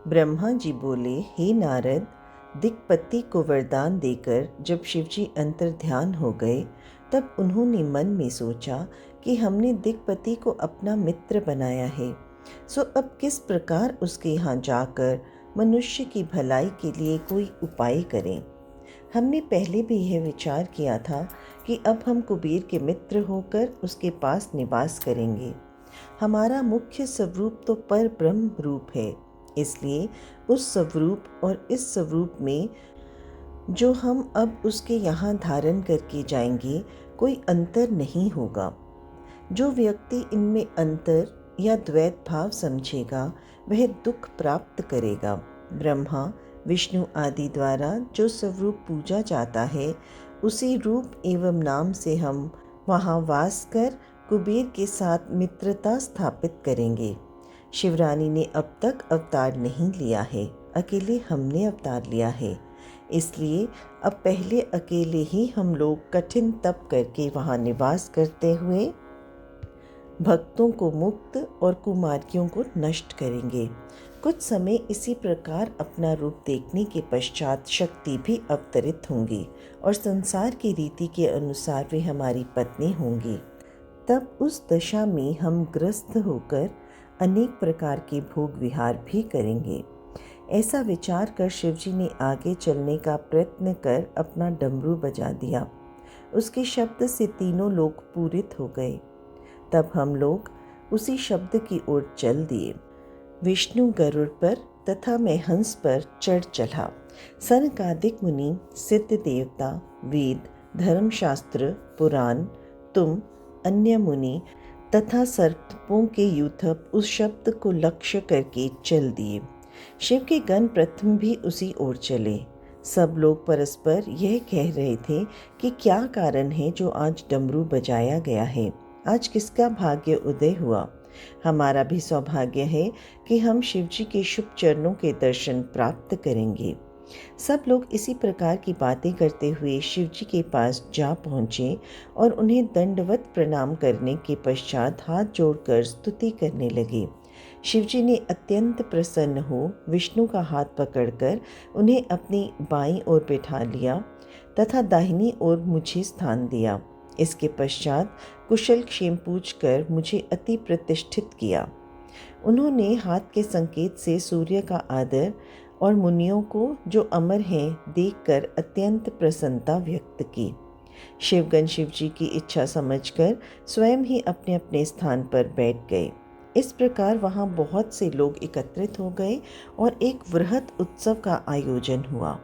ब्रह्मा जी बोले, हे नारद, दिक्पति को वरदान देकर जब शिवजी अंतर ध्यान हो गए, तब उन्होंने मन में सोचा कि हमने दिक्पति को अपना मित्र बनाया है, सो अब किस प्रकार उसके यहाँ जाकर मनुष्य की भलाई के लिए कोई उपाय करें। हमने पहले भी यह विचार किया था कि अब हम कुबेर के मित्र होकर उसके पास निवास करेंगे। हमारा मुख्य स्वरूप तो पर ब्रह्म रूप है, इसलिए उस स्वरूप और इस स्वरूप में जो हम अब उसके यहाँ धारण करके जाएंगे, कोई अंतर नहीं होगा। जो व्यक्ति इनमें अंतर या द्वैत भाव समझेगा, वह दुख प्राप्त करेगा। ब्रह्मा, विष्णु आदि द्वारा जो स्वरूप पूजा जाता है, उसी रूप एवं नाम से हम वहाँ वास कर कुबेर के साथ मित्रता स्थापित करेंगे। शिवरानी ने अब तक अवतार नहीं लिया है, अकेले हमने अवतार लिया है। इसलिए अब पहले अकेले ही हम लोग कठिन तप करके वहाँ निवास करते हुए भक्तों को मुक्त और कुमार्गियों को नष्ट करेंगे। कुछ समय इसी प्रकार अपना रूप देखने के पश्चात शक्ति भी अवतरित होंगी और संसार की रीति के अनुसार वे हमारी पत्नी होंगी। तब उस दशा में हम ग्रस्त होकर अनेक प्रकार के भोग विहार भी करेंगे। ऐसा विचार कर शिवजी ने आगे चलने का प्रयत्न कर अपना डमरू बजा दिया। उसके शब्द से तीनों लोग पूरित हो गए। तब हम लोग उसी शब्द की ओर चल दिए। विष्णु गरुड़ पर तथा मैं हंस पर चढ़ चला। सनकादिक मुनि, सिद्ध देवता, वेद, धर्मशास्त्र, पुराण, तुम, अन्य मुनि तथा सर्पों के यूथप उस शब्द को लक्ष्य करके चल दिए। शिव के गण प्रथम भी उसी ओर चले। सब लोग परस्पर यह कह रहे थे कि क्या कारण है जो आज डमरू बजाया गया है, आज किसका भाग्य उदय हुआ। हमारा भी सौभाग्य है कि हम शिवजी के शुभ चरणों के दर्शन प्राप्त करेंगे। सब लोग इसी प्रकार की बातें करते हुए शिवजी के पास जा पहुँचे और उन्हें दंडवत प्रणाम करने के पश्चात हाथ जोड़कर स्तुति करने लगे। शिवजी ने अत्यंत प्रसन्न हो विष्णु का हाथ पकड़कर उन्हें अपनी बाईं ओर बैठा लिया तथा दाहिनी ओर मुझे स्थान दिया। इसके पश्चात कुशल क्षेम पूछकर मुझे अति प्रतिष्ठित किया। उन्होंने हाथ के संकेत से सूर्य का आदर और मुनियों को जो अमर हैं देखकर अत्यंत प्रसन्नता व्यक्त की। शिवगण शिवजी की इच्छा समझकर स्वयं ही अपने अपने स्थान पर बैठ गए। इस प्रकार वहाँ बहुत से लोग एकत्रित हो गए और एक वृहद उत्सव का आयोजन हुआ।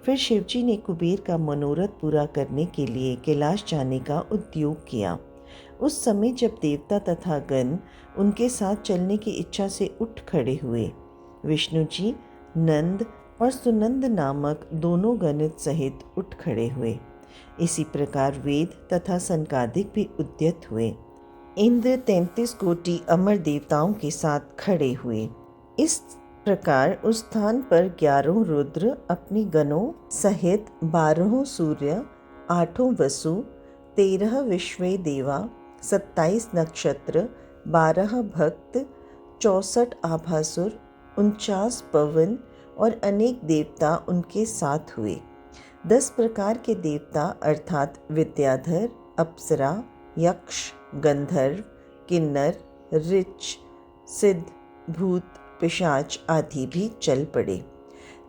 फिर शिवजी ने कुबेर का मनोरथ पूरा करने के लिए कैलाश जाने का उद्योग किया। उस समय जब देवता तथा गण उनके साथ चलने की इच्छा से उठ खड़े हुए, विष्णु जी नंद और सुनंद नामक दोनों गणित सहित उठ खड़े हुए। इसी प्रकार वेद तथा सनकादिक भी उद्यत हुए। इंद्र 33 कोटि अमर देवताओं के साथ खड़े हुए। इस प्रकार उस स्थान पर 11 रुद्र अपने गणों सहित, 12 सूर्य, 8 वसु, 13 विश्वे देवा, 27 नक्षत्र, 12 भक्त, 64 आभासुर, 49 पवन और अनेक देवता उनके साथ हुए। 10 प्रकार के देवता अर्थात विद्याधर, अप्सरा, यक्ष, गंधर्व, किन्नर, ऋच, सिद्ध, भूत, पिशाच आदि भी चल पड़े।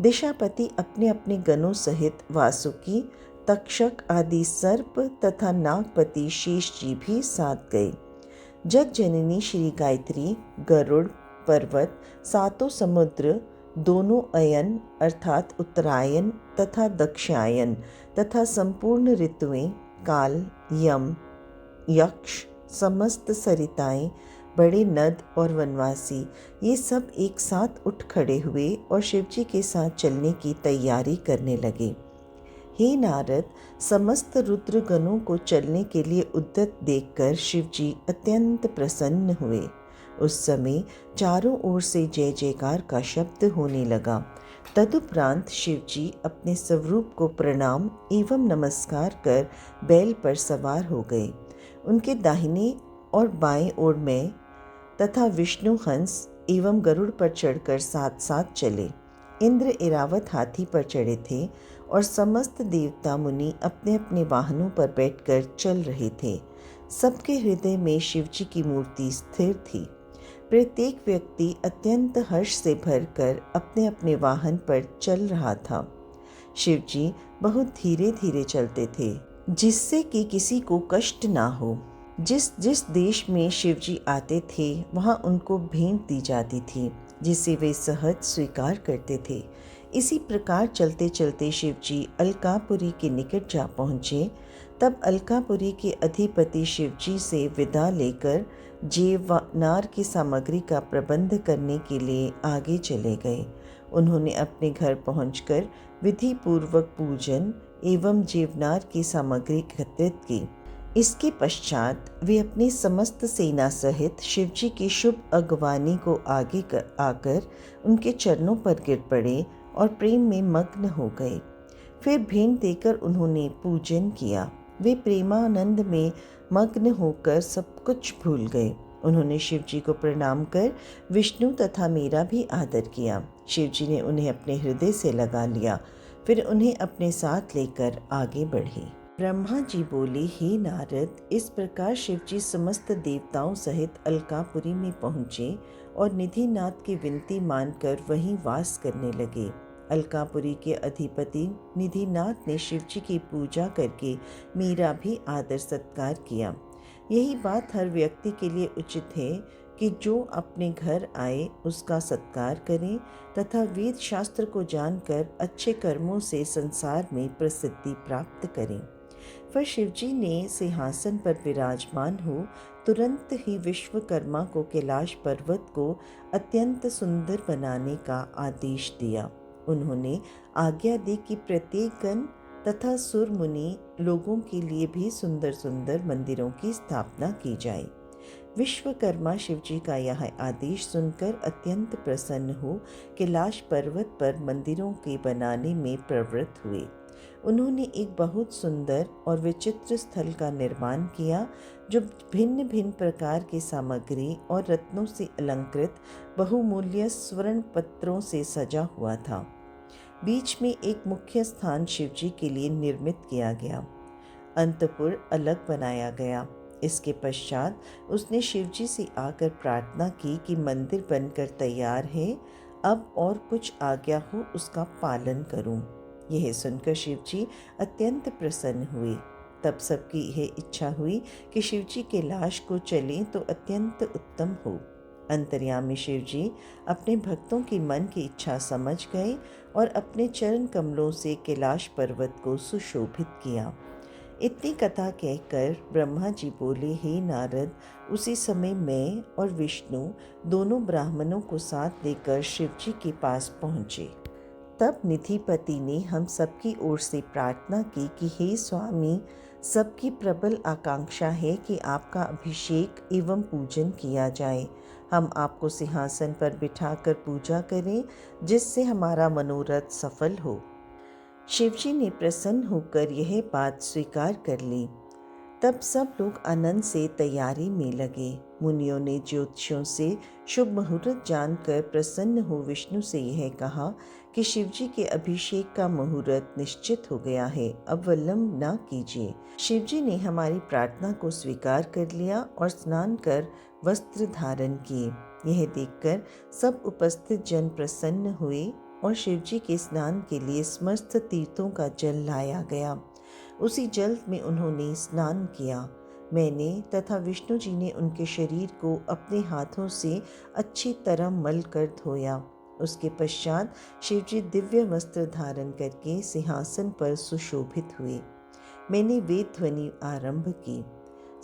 दिशापति अपने अपने गणों सहित वासुकी, तक्षक आदि सर्प तथा नागपति शेष जी भी साथ गए। जग जननी श्री गायत्री, गरुड़, पर्वत, सातों समुद्र, दोनों अयन अर्थात उत्तरायण तथा दक्षिणायन तथा संपूर्ण ऋतुएं, काल, यम, यक्ष, समस्त सरिताएं, बड़े नद और वनवासी, ये सब एक साथ उठ खड़े हुए और शिवजी के साथ चलने की तैयारी करने लगे। हे नारद, समस्त रुद्र गणों को चलने के लिए उद्यत देखकर शिवजी अत्यंत प्रसन्न हुए। उस समय चारों ओर से जय जयकार का शब्द होने लगा। तदुपरांत शिवजी अपने स्वरूप को प्रणाम एवं नमस्कार कर बैल पर सवार हो गए। उनके दाहिने और बाएं ओर मैं तथा विष्णु हंस एवं गरुड़ पर चढ़कर साथ साथ चले। इंद्र ऐरावत हाथी पर चढ़े थे और समस्त देवता मुनि अपने अपने वाहनों पर बैठकर चल रहे थे। सबके हृदय में शिवजी की मूर्ति स्थिर थी। प्रत्येक व्यक्ति अत्यंत हर्ष से भरकर अपने अपने वाहन पर चल रहा था। शिवजी बहुत धीरे धीरे चलते थे, जिससे कि किसी को कष्ट ना हो। जिस जिस देश में शिवजी आते थे वहाँ उनको भेंट दी जाती थी, जिसे वे सहज स्वीकार करते थे। इसी प्रकार चलते चलते शिवजी अलकापुरी के निकट जा पहुँचे। तब अलकापुरी के अधिपति शिवजी से विदा लेकर जेवनार की सामग्री का प्रबंध करने के लिए आगे चले गए। उन्होंने अपने घर पहुंचकर विधि पूर्वक पूजन एवं जेवनार की सामग्री एकत्रित की। इसके पश्चात वे अपनी समस्त सेना सहित शिवजी की शुभ अगवानी को आगे आकर उनके चरणों पर गिर पड़े और प्रेम में मग्न हो गए। फिर भेंट देकर उन्होंने पूजन किया। वे प्रेमानंद में मग्न होकर सब कुछ भूल गए। उन्होंने शिवजी को प्रणाम कर विष्णु तथा मेरा भी आदर किया। शिवजी ने उन्हें अपने हृदय से लगा लिया। फिर उन्हें अपने साथ लेकर आगे बढ़े। ब्रह्मा जी बोले, हे नारद, इस प्रकार शिवजी समस्त देवताओं सहित अलकापुरी में पहुँचे और निधिनाथ की विनती मानकर वहीं वास करने लगे। अलकापुरी के अधिपति निधिनाथ ने शिवजी की पूजा करके मेरा भी आदर सत्कार किया। यही बात हर व्यक्ति के लिए उचित है कि जो अपने घर आए उसका सत्कार करें तथा वेद शास्त्र को जानकर अच्छे कर्मों से संसार में प्रसिद्धि प्राप्त करें। पर शिवजी ने सिंहासन पर विराजमान हो तुरंत ही विश्वकर्मा को कैलाश पर्वत को अत्यंत सुंदर बनाने का आदेश दिया। उन्होंने आज्ञा दी कि प्रत्येक गण तथा सुर मुनि लोगों के लिए भी सुंदर सुंदर मंदिरों की स्थापना की जाए। विश्वकर्मा शिवजी का यह आदेश सुनकर अत्यंत प्रसन्न हो कैलाश पर्वत पर मंदिरों के बनाने में प्रवृत्त हुए। उन्होंने एक बहुत सुंदर और विचित्र स्थल का निर्माण किया, जो भिन्न भिन्न प्रकार की सामग्री और रत्नों से अलंकृत बहुमूल्य स्वर्ण पत्रों से सजा हुआ था। बीच में एक मुख्य स्थान शिवजी के लिए निर्मित किया गया। अंतपुर अलग बनाया गया। इसके पश्चात उसने शिवजी से आकर प्रार्थना की कि मंदिर बनकर तैयार है, अब और कुछ आज्ञा हो उसका पालन करूं। यह सुनकर शिवजी अत्यंत प्रसन्न हुए। तब सबकी यह इच्छा हुई कि शिवजी के लाश को चलें तो अत्यंत उत्तम हो। अंतर्यामी शिवजी अपने भक्तों की मन की इच्छा समझ गए और अपने चरण कमलों से कैलाश पर्वत को सुशोभित किया। इतनी कथा कहकर ब्रह्मा जी बोले, हे नारद, उसी समय मैं और विष्णु दोनों ब्राह्मणों को साथ लेकर शिवजी के पास पहुँचे। तब निधिपति ने हम सबकी ओर से प्रार्थना की कि हे स्वामी, सबकी प्रबल आकांक्षा है कि आपका अभिषेक एवं पूजन किया जाए। हम आपको सिंहासन पर बिठाकर पूजा करें, जिससे हमारा मनोरथ सफल हो। शिवजी ने प्रसन्न होकर यह बात स्वीकार कर ली। तब सब लोग आनंद से तैयारी में लगे। मुनियों ने ज्योतिषियों से शुभ मुहूर्त जानकर प्रसन्न हो विष्णु से यह कहा कि शिवजी के अभिषेक का मुहूर्त निश्चित हो गया है, अब विलंब न कीजिए। शिवजी ने हमारी प्रार्थना को स्वीकार कर लिया और स्नान कर वस्त्र धारण किए। यह देखकर सब उपस्थित जन प्रसन्न हुए और शिवजी के स्नान के लिए समस्त तीर्थों का जल लाया गया। उसी जल में उन्होंने स्नान किया। मैंने तथा विष्णु जी ने उनके शरीर को अपने हाथों से अच्छी तरह मल कर धोया। उसके पश्चात शिवजी दिव्य वस्त्र धारण करके सिंहासन पर सुशोभित हुए। मैंने वेद ध्वनि आरंभ की।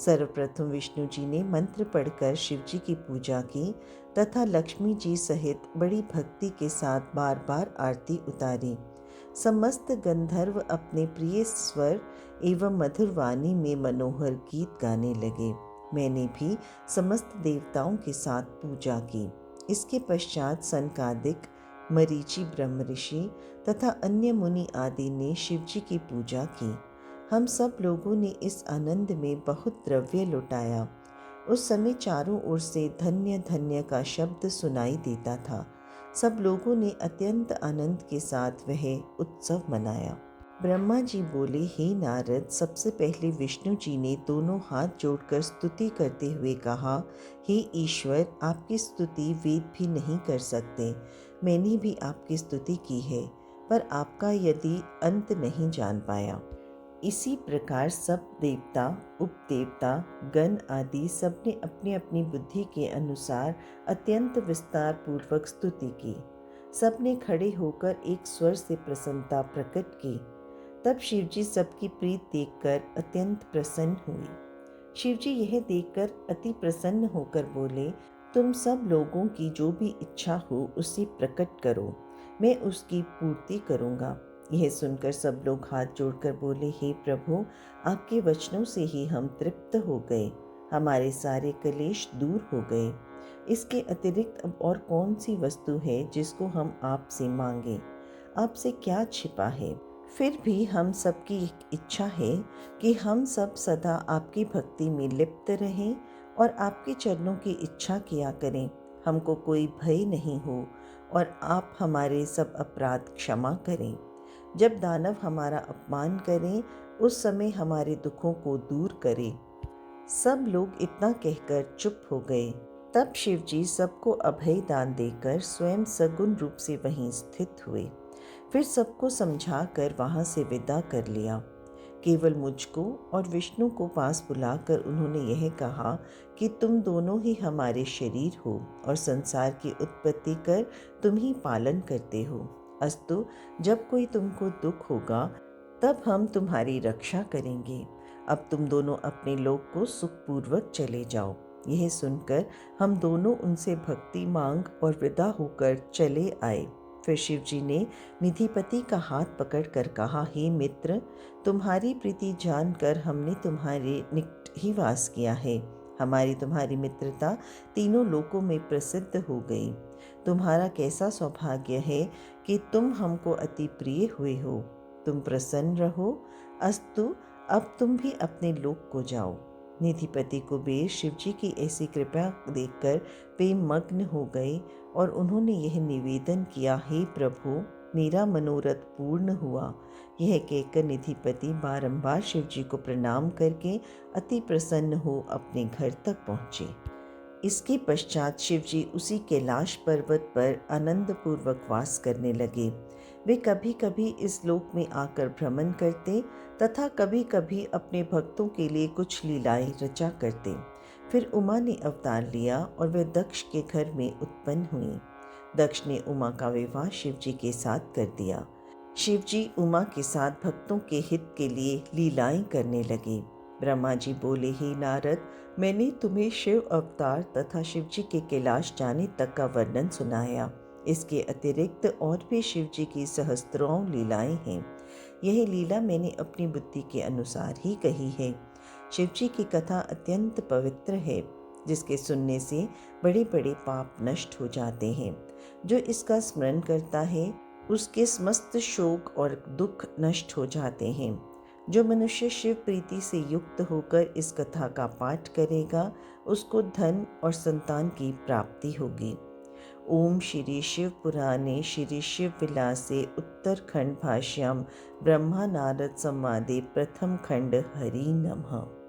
सर्वप्रथम विष्णु जी ने मंत्र पढ़कर शिवजी की पूजा की तथा लक्ष्मी जी सहित बड़ी भक्ति के साथ बार बार आरती उतारी। समस्त गंधर्व अपने प्रिय स्वर एवं मधुर वाणी में मनोहर गीत गाने लगे। मैंने भी समस्त देवताओं के साथ पूजा की। इसके पश्चात सनकादिक, मरीचि ब्रह्म ऋषि तथा अन्य मुनि आदि ने शिवजी की पूजा की। हम सब लोगों ने इस आनंद में बहुत द्रव्य लुटाया। उस समय चारों ओर से धन्य धन्य का शब्द सुनाई देता था। सब लोगों ने अत्यंत आनंद के साथ वह उत्सव मनाया। ब्रह्मा जी बोले, हे नारद, सबसे पहले विष्णु जी ने दोनों हाथ जोड़कर स्तुति करते हुए कहा, हे ईश्वर, आपकी स्तुति वेद भी नहीं कर सकते। मैंने भी आपकी स्तुति की है, पर आपका यदि अंत नहीं जान पाया। इसी प्रकार सब देवता, उपदेवता, गण आदि सबने अपनी अपनी बुद्धि के अनुसार अत्यंत विस्तार पूर्वक स्तुति की। सबने खड़े होकर एक स्वर से प्रसन्नता प्रकट की। तब शिवजी सबकी प्रीत देखकर अत्यंत प्रसन्न हुए। शिवजी यह देखकर अति प्रसन्न होकर बोले, तुम सब लोगों की जो भी इच्छा हो उसे प्रकट करो, मैं उसकी पूर्ति करूँगा। यह सुनकर सब लोग हाथ जोड़कर बोले, हे प्रभु, आपके वचनों से ही हम तृप्त हो गए, हमारे सारे क्लेश दूर हो गए। इसके अतिरिक्त अब और कौन सी वस्तु है जिसको हम आपसे मांगे? आपसे क्या छिपा है? फिर भी हम सबकी एक इच्छा है कि हम सब सदा आपकी भक्ति में लिप्त रहें और आपके चरणों की इच्छा किया करें। हमको कोई भय नहीं हो और आप हमारे सब अपराध क्षमा करें। जब दानव हमारा अपमान करें, उस समय हमारे दुखों को दूर करें। सब लोग इतना कहकर चुप हो गए। तब शिवजी सबको अभय दान देकर स्वयं सगुण रूप से वहीं स्थित हुए। फिर सबको समझाकर वहां से विदा कर लिया। केवल मुझको और विष्णु को पास बुलाकर उन्होंने यह कहा कि तुम दोनों ही हमारे शरीर हो और संसार की उत्पत्ति कर तुम ही पालन करते हो। अस्तु, जब कोई तुमको दुख होगा तब हम तुम्हारी रक्षा करेंगे। अब तुम दोनों अपने लोक को सुखपूर्वक चले जाओ। यह सुनकर हम दोनों उनसे भक्ति मांग और विदा होकर चले आए। फिर शिवजी ने निधिपति का हाथ पकड़कर कहा, हे मित्र, तुम्हारी प्रीति जानकर हमने तुम्हारे निकट ही वास किया है। हमारी तुम्हारी मित्रता तीनों लोकों में प्रसिद्ध हो गई। तुम्हारा कैसा सौभाग्य है कि तुम हमको अति प्रिय हुए हो। तुम प्रसन्न रहो। अस्तु, अब तुम भी अपने लोक को जाओ। निधिपति कुबेर शिवजी की ऐसी कृपा देखकर प्रेममग्न हो गए और उन्होंने यह निवेदन किया, हे प्रभु, मेरा मनोरथ पूर्ण हुआ। यह कहकर निधिपति बारंबार शिवजी को प्रणाम करके अति प्रसन्न हो अपने घर तक पहुँचे। इसके पश्चात शिवजी उसी कैलाश पर्वत पर आनंद पूर्वक वास करने लगे। वे कभी कभी इस लोक में आकर भ्रमण करते तथा कभी कभी अपने भक्तों के लिए कुछ लीलाएं रचा करते। फिर उमा ने अवतार लिया और वे दक्ष के घर में उत्पन्न हुई। दक्ष ने उमा का विवाह शिवजी के साथ कर दिया। शिवजी उमा के साथ भक्तों के हित के लिए लीलाएं करने लगे। ब्रह्मा जी बोले, हे नारद, मैंने तुम्हें शिव अवतार तथा शिवजी के कैलाश जाने तक का वर्णन सुनाया। इसके अतिरिक्त और भी शिवजी की सहस्त्रों लीलाएं हैं। यह लीला मैंने अपनी बुद्धि के अनुसार ही कही है। शिवजी की कथा अत्यंत पवित्र है, जिसके सुनने से बड़े बड़े पाप नष्ट हो जाते हैं। जो इसका स्मरण करता है उसके समस्त शोक और दुख नष्ट हो जाते हैं। जो मनुष्य शिव प्रीति से युक्त होकर इस कथा का पाठ करेगा, उसको धन और संतान की प्राप्ति होगी। ओम श्री शिव पुराणे श्री शिव विलासे उत्तरखंड भाष्यम ब्रह्मा नारद संवादे प्रथम खंड। हरि नमः।